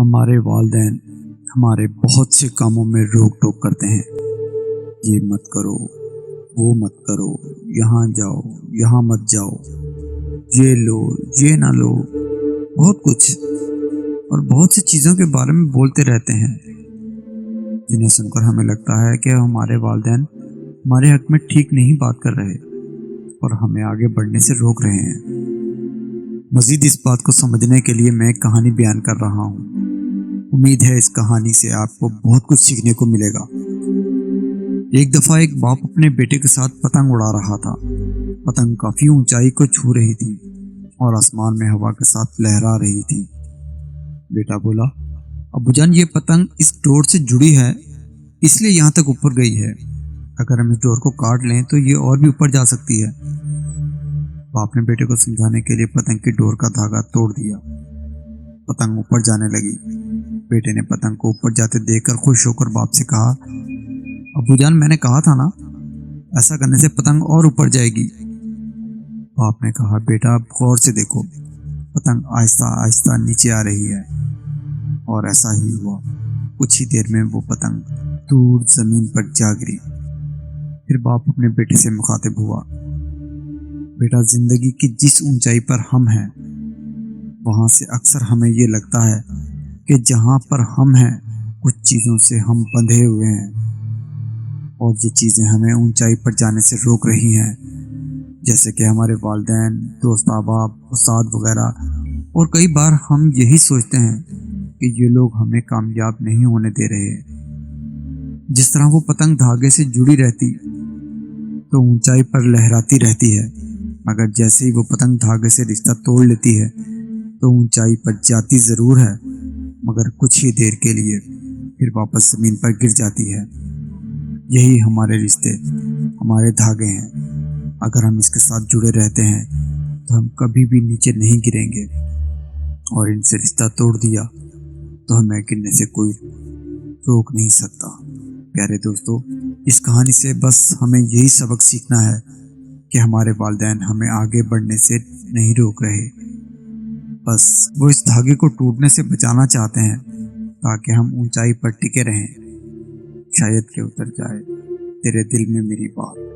ہمارے والدین ہمارے بہت سے کاموں میں روک ٹوک کرتے ہیں۔ یہ مت کرو، وہ مت کرو، یہاں جاؤ، یہاں مت جاؤ، یہ لو، یہ نہ لو، بہت کچھ، اور بہت سی چیزوں کے بارے میں بولتے رہتے ہیں جنہیں سن کر ہمیں لگتا ہے کہ ہمارے والدین ہمارے حق میں ٹھیک نہیں بات کر رہے اور ہمیں آگے بڑھنے سے روک رہے ہیں۔ مزید اس بات کو سمجھنے کے لیے میں ایک کہانی بیان کر رہا ہوں۔ امید ہے اس کہانی سے آپ کو بہت کچھ سیکھنے کو ملے گا۔ ایک دفعہ ایک باپ اپنے بیٹے کے ساتھ پتنگ اڑا رہا تھا۔ پتنگ کافی اونچائی کو چھو رہی تھی اور آسمان میں ہوا کے ساتھ لہرا رہی تھی۔ بیٹا بولا، ابو جان، یہ پتنگ اس ڈور سے جڑی ہے، اس لیے یہاں تک اوپر گئی ہے۔ اگر ہم اس ڈور کو کاٹ لیں تو یہ اور بھی اوپر جا سکتی ہے۔ باپ نے بیٹے کو سمجھانے کے لیے پتنگ کی ڈور کا دھاگا توڑ دیا۔ پتنگ اوپر جانے لگی۔ بیٹے نے پتنگ کو اوپر جاتے دیکھ کر خوش ہو کر باپ سے کہا، ابو جان، میں نے کہا تھا نا، ایسا کرنے سے پتنگ اور اوپر جائے گی۔ باپ نے کہا، بیٹا اب غور سے دیکھو، پتنگ آہستہ آہستہ نیچے آ رہی ہے۔ اور ایسا ہی ہوا۔ کچھ ہی دیر میں وہ پتنگ دور زمین پر جا گری۔ پھر باپ اپنے بیٹے سے مخاطب ہوا، بیٹا، زندگی کی جس اونچائی پر ہم ہیں وہاں سے اکثر ہمیں یہ لگتا ہے کہ جہاں پر ہم ہیں کچھ چیزوں سے ہم بندھے ہوئے ہیں، اور یہ چیزیں ہمیں اونچائی پر جانے سے روک رہی ہیں، جیسے کہ ہمارے والدین، دوست احباب، استاد وغیرہ۔ اور کئی بار ہم یہی سوچتے ہیں کہ یہ لوگ ہمیں کامیاب نہیں ہونے دے رہے۔ جس طرح وہ پتنگ دھاگے سے جڑی رہتی تو اونچائی پر لہراتی رہتی ہے، مگر جیسے ہی وہ پتنگ دھاگے سے رشتہ توڑ لیتی ہے تو اونچائی پر جاتی ضرور ہے، مگر کچھ ہی دیر کے لیے پھر واپس زمین پر گر جاتی ہے۔ یہی ہمارے رشتے، ہمارے دھاگے ہیں۔ اگر ہم اس کے ساتھ جڑے رہتے ہیں تو ہم کبھی بھی نیچے نہیں گریں گے، اور ان سے رشتہ توڑ دیا تو ہمیں گرنے سے کوئی روک نہیں سکتا۔ پیارے دوستو، اس کہانی سے بس ہمیں یہی سبق سیکھنا ہے کہ ہمارے والدین ہمیں آگے بڑھنے سے نہیں روک رہے، بس وہ اس دھاگے کو ٹوٹنے سے بچانا چاہتے ہیں تاکہ ہم اونچائی پر ٹکے رہیں۔ شاید کہ اتر جائے تیرے دل میں میری بات۔